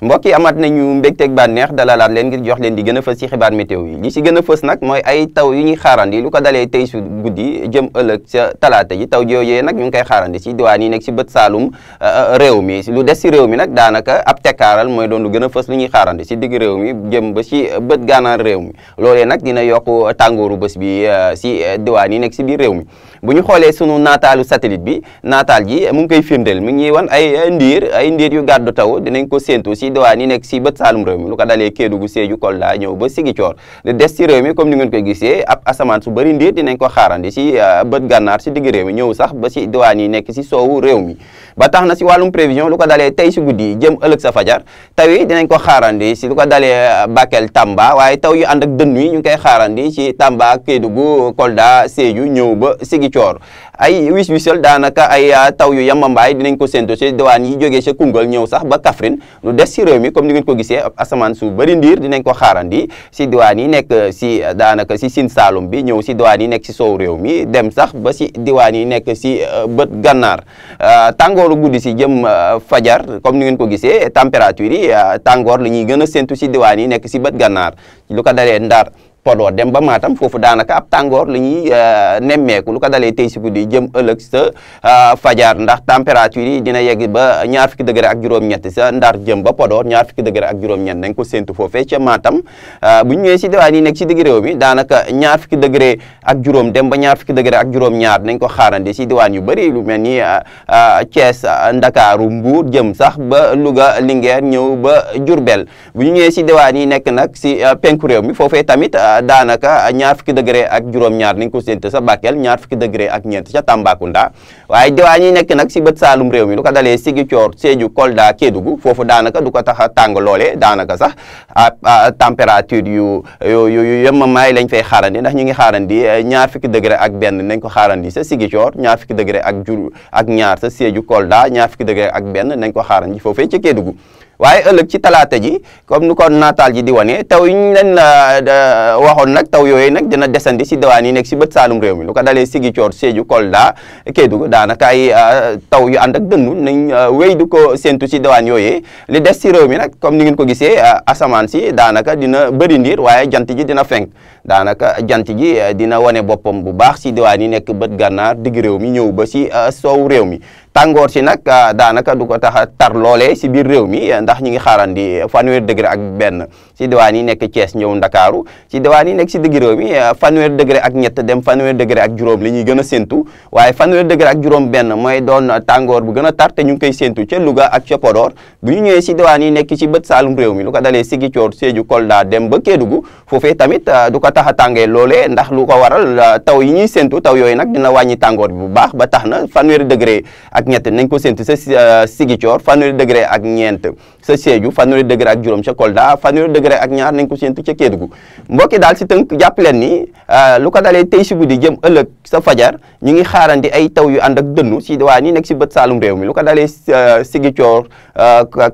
mbokk yi amaat nañu mbégteeg bànneex dalalaat leen ngir jox leen di gën a fës ci xibaar météo yi li ci gën a fës nag mooy ay taw yu ñuy xaarandi lu ko dalee tey su guddi jëm ëllëg ca talaata ji taw joojee nag ñu ngi koy xaarandi ci diwaan yi nekk ci bët saalum réew mi lu des ci réew mi nag daanaka ab tekkaaral mooy doon lu gën a fës lu ñuy xaarandi ci digg réew mi jëm ba ci bët gànnaar réew mi loolee nag dina yokk tàngooru bés bi ci diwaan yi nekk ci biir réew mi bu ñu xoolee sunu naataalu satellite bi naataal ji mu ngi koy firndeel mi ngi ñuy wan ay ndiir yu gàddu taw dinañ ko séentu ci diwaan yi nekk ci bët saalum réew mi lu ko dalee Kédougou Sédhiou Kolda ñëw ba Ziguinchor lu des ci réew mi comme ni ngeen koy gisee ab asamaan su bëri ndiir dinañ ko xaarandi ci bët gànnaar ci digg réew mi ñëw sax ba ci diwaan yi nekk ci soowu réew mi ba tax na ci wàllum prévision lu ko dalee tey ci guddi jëm ëllëg sa fajar taw yi dinañ ko xaarandi ci lu ko dalee Bakel Tamba waaye taw yu ànd ak dënnu yi ñu ngi koy xaarandi ci Tamba Kédougou Kolda Sédhiou ñëw ba Ziguinchor ay wis-wisal daanaka ay taw yu yamambaay dinañ ko séntu ci diwaan yi jógee ca Koungheul ñëw sax ba Kaffrine lu des ci réew mi comme ni ngeen ko gisee asamaan su bëri ndiir dinañ ko xaarandi ci diwaan yi nekk ci daanaka ci Sine Saalum bi ñëw ci diwaan yi nekk ci soow réew mi dem sax ba ci diwaan yi nekk ci bët gànnaar tàngooru guddi ci jëm fajar comme ni ngeen ko gisee température yi tàngoor la ñuy gën a séntu ci diwaan yi nekk ci bët gànnaar lu ko dalee Ndar Podor dem ba Matam foofu daanaka ab tàngoor la ñuy nemmeeku lu ko dalee tey si guddi jëm ëllëg sa fajar ndax température yi dina yegg ba ñaar fukki degré ak juróom-ñett sa Ndar jëm ba Podor ñaar fukki degré ak juróom-ñett nañ ko séntu foofee ca Matam bu ñu ñëwee si diwaan yi nekk si digg réew mi daanaka ñaar fukki degré ak juróom dem ba ñaar fukki degré ak juróom-ñaar nañ ko xaarandi si diwaan yu bëri lu mel ni Thiès Ndakaaru Mbour jëm sax ba Louga Linguère ñëw ba Diourbel bu ñu ñëwee si diwaan yi nekk nag si penku réew mi foofee tamit daanaka ñaar fukki degré ak juróom-ñaar nañ ko séntu sa Bakel ñaar fukki degré ak ñeent ca Tambacounda waaye diwaan yi nekk nag si bët saalum réew mi lu ko dalee Ziguinchor Sédhiou Kolda Kédougou foofu daanaka du ko tax a tàng loole daanaka sax température yu yemamaay lañ fay xaarandi ndax ñu ngi xaarandi ñaar fukki degré ak benn nañ ko xaarandi sa Ziguinchor ñaar fukki degré ak ñaar sa Sédhiou Kolda ñaar fukki degré ak benn nañ ko xaarandi foofee ca Kédougou waaye ëllëg ci talaata ji comme ni ko naataal ji di wane taw yi ñu leen waxoon nag taw yooyu nag dina desandi si diwaan yi nekk si bët saalum réew mi lu ko dalee Ziguinchor Sédhiou Kolda Kédougou daanaka ay taw yu ànd ak dënnu nañ wéy du ko séntu si diwaan yooyu li des si réew mi nag comme ni ngeen ko gisee asamaan si daanaka dina bëri ndiir waaye jant ji dina fenk daanaka jant ji dina wane boppam bu baax si diwaan yi nekk bët gànnaar digg réew mi ñëw ba si soow réew mi tàngoor si nag daanaka du ko tax a tar loolee si biir réew mi ndax ñu ngi xaarandi fanweeri degré ak benn si diwaan yi nekk Thiès ñëw Ndakaaru si diwaan yi nekk si digg réew mi fanweeri degré ak ñett dem fanweeri degré ak juróom la ñuy gën a séntu waaye fanweeri degré ak juróom benn mooy doon tàngoor bu gën a tar te ñu ngi koy séntu ca Louga ak ca Podor bu ñu ñëwee si diwaan yi nekk ci bët saalum réew mi lu ko dalee Ziguinchor Sédhiou Kolda dem ba Kédougou foofee tamit du ko tax a tàngee loolee ndax lu ko waral taw yi ñuy séntu taw yooyu nag dina wàññi tàngoor bi bu baax ba tax na fanweeri degré ak ñett nañ ko séntu sa Ziguinchor fanweeri degré ak ñeent sa Sédhiou fanweeri degré ak juróom ca Kolda fanweeri degré ak ñaar nañ ko séntu ca Kédougou mbokki daal si tënk jàpp leen ni lu ko dalee tey si guddi jëm ëllëg sa fajar ñu ngi xaarandi ay taw yu ànd ak dënnu si diwaan yi nekk si bët saalum réew mi lu ko dalee Ziguinchor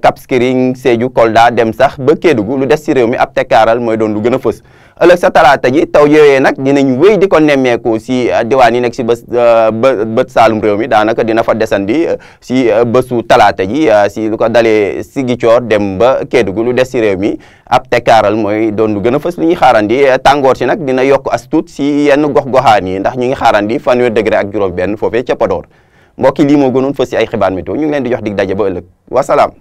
Cap Skirring Sédhiou Kolda dem sax ba Kédougou lu des si réew mi ab tekkaaral mooy doon lu gën a fës ëllëg sa talaata ji taw yooyee nag dinañ wéy di ko nemmeeku si diwaan yi nekk si bët saalum réew mi daanaka dina fa desandi si bésu talaata ji si lu ko dalee Ziguinchor dem ba Kédougou lu des si réew mi ab tekkaaral mooy doon lu gën a fës lu ñuy xaarandi tàngoor si nag dina yokk as tuut si yenn gox-goxaan yi ndax ñu ngi xaarandi fanweeri degré ak juróom benn foofee ca Podor mbokki lii moo gënoon fës si ay xibaar météo ñu ngi leen di jox dig daje ba ëllëg wasalaam